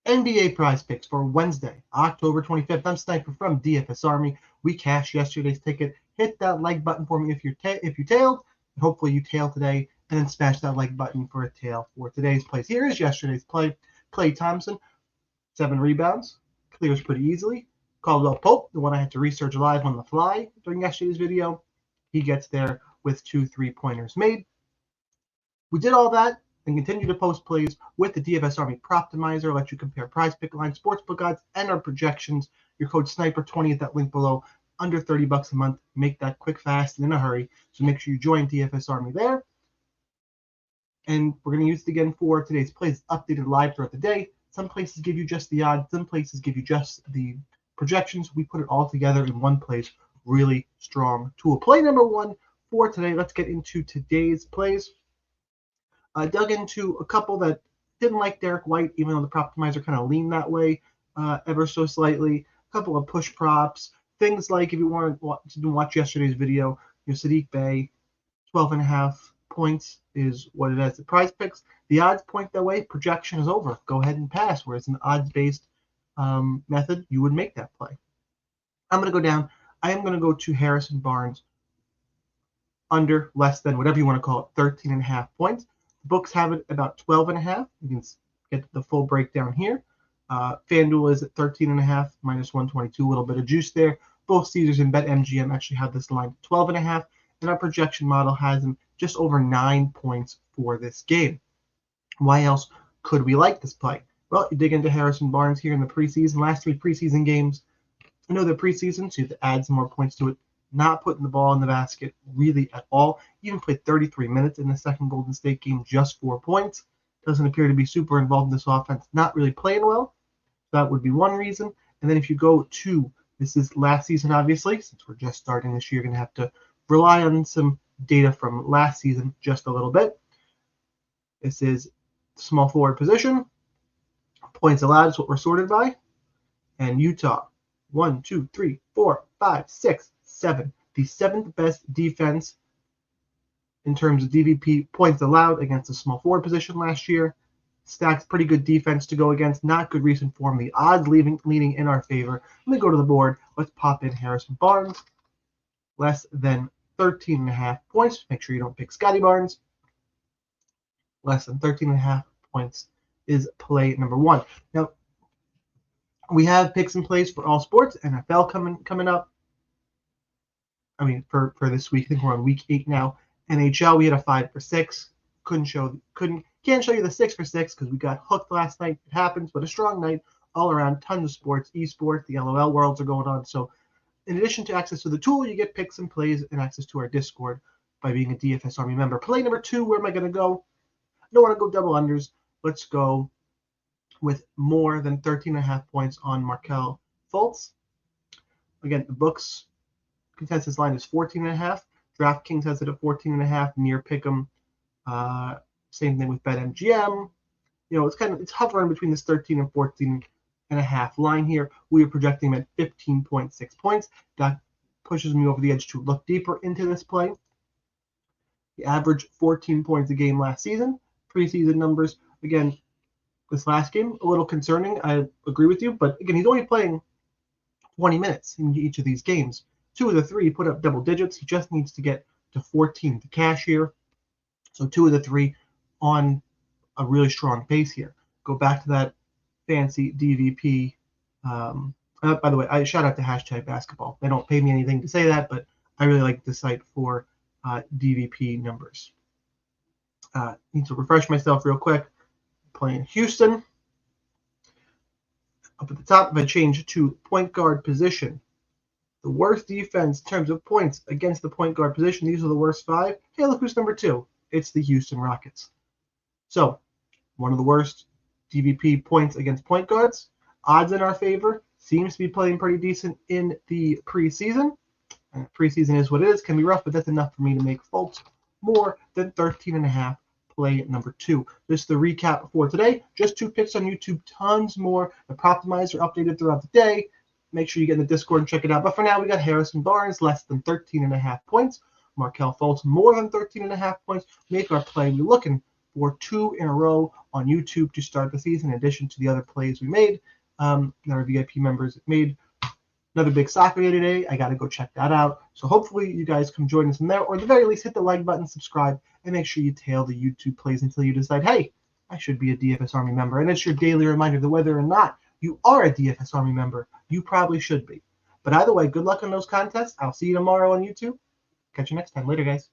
NBA prize picks for Wednesday, October 25th. I'm Sniper from DFS Army. We cashed yesterday's ticket. Hit that like button for me if you tailed, and hopefully you tail today, and then smash that like button for a tail for today's plays. Here is yesterday's play. Klay Thompson, 7 rebounds, clears pretty easily. Caldwell Pope, the one I had to research live on the fly during yesterday's video, he gets there with 2 3-pointers made. We did all that and continue to post plays with the DFS Army Proptimizer. Let you compare prize pick lines, sportsbook odds, and our projections. Your code SNIPER20 at that link below. Under $30 a month. Make that quick, fast, and in a hurry. So make sure you join DFS Army there. And we're going to use it again for today's plays, updated live throughout the day. Some places give you just the odds. Some places give you just the projections. We put it all together in one place. Really strong tool. Play number 1 for today. Let's get into today's plays. I dug into a couple that didn't like Derek White, even though the Proptimizer kind of leaned that way ever so slightly. A couple of push props. Things like, if you want to watch yesterday's video, Sadiq Bey, 12.5 points is what it is. The prize picks, the odds point that way. Projection is over. Go ahead and pass. Whereas an odds-based method, you would make that play. I'm going to go down. I am going to go to Harrison Barnes under, less than, whatever you want to call it, 13.5 points. Books have it about 12.5. You can get the full breakdown here. FanDuel is at 13.5, minus 122, a little bit of juice there. Both Caesars and BetMGM actually have this line 12.5, and our projection model has them just over 9 points for this game. Why else could we like this play? Well, you dig into Harrison Barnes here in the preseason, last 3 preseason games. I know they're preseason, so you have to add some more points to it. Not putting the ball in the basket really at all. Even played 33 minutes in the second Golden State game, just 4 points. Doesn't appear to be super involved in this offense. Not really playing well. That would be one reason. And then if you go to, this is last season, obviously, since we're just starting this year, you're going to have to rely on some data from last season just a little bit. This is small forward position. Points allowed is what we're sorted by. And Utah, 1, 2, 3, 4, 5, 6, 7. The 7th best defense in terms of DVP points allowed against the small forward position last year. Stacks pretty good defense to go against. Not good recent form. The odds leaning in our favor. Let me go to the board. Let's pop in Harrison Barnes. Less than 13.5 points. Make sure you don't pick Scotty Barnes. Less than 13.5 points is play number 1. Now, we have picks and plays for all sports. NFL coming up. I mean, for this week, I think we're on week 8 now. NHL, we had a 5 for 6. Can't show you the 6 for 6 because we got hooked last night. It happens, but a strong night all around. Tons of sports, esports, the LOL worlds are going on. So, in addition to access to the tool, you get picks and plays and access to our Discord by being a DFS Army member. Play number 2, where am I going to go? I don't want to go double unders. Let's go with more than 13.5 points on Markelle Fultz. Again, the books consensus line is 14.5. DraftKings has it at 14.5. Near Pick'em. Same thing with BetMGM. It's hovering between this 13 and 14.5 line here. We are projecting him at 15.6 points. That pushes me over the edge to look deeper into this play. He averaged 14 points a game last season. Preseason numbers, again, this last game, a little concerning. I agree with you, but again, he's only playing 20 minutes in each of these games. 2 of the 3 put up double digits. He just needs to get to 14 to cash here. So 2 of the 3 on a really strong pace here. Go back to that fancy DVP. By the way, I shout out to #basketball. They don't pay me anything to say that, but I really like the site for DVP numbers. Need to refresh myself real quick. Playing Houston. Up at the top, if I change to point guard position, the worst defense in terms of points against the point guard position, these are the worst 5. Hey, look who's number 2. It's the Houston Rockets. So, one of the worst DVP points against point guards. Odds in our favor. Seems to be playing pretty decent in the preseason. And preseason is what it is. Can be rough, but that's enough for me to make Fultz more than 13.5. Play number 2. This is the recap for today. Just 2 picks on YouTube. Tons more. The Proptimizer updated throughout the day. Make sure you get in the Discord and check it out. But for now, we got Harrison Barnes, less than 13.5 points. Markelle Fultz, more than 13.5 points. Make our play. We're looking for 2 in a row on YouTube to start the season, in addition to the other plays we made that our VIP members made. Another big soccer day today. I got to go check that out. So hopefully you guys come join us in there, or at the very least hit the like button, subscribe, and make sure you tail the YouTube plays until you decide, hey, I should be a DFS Army member. And it's your daily reminder that whether or not you are a DFS Army member, you probably should be. But either way, good luck on those contests. I'll see you tomorrow on YouTube. Catch you next time. Later, guys.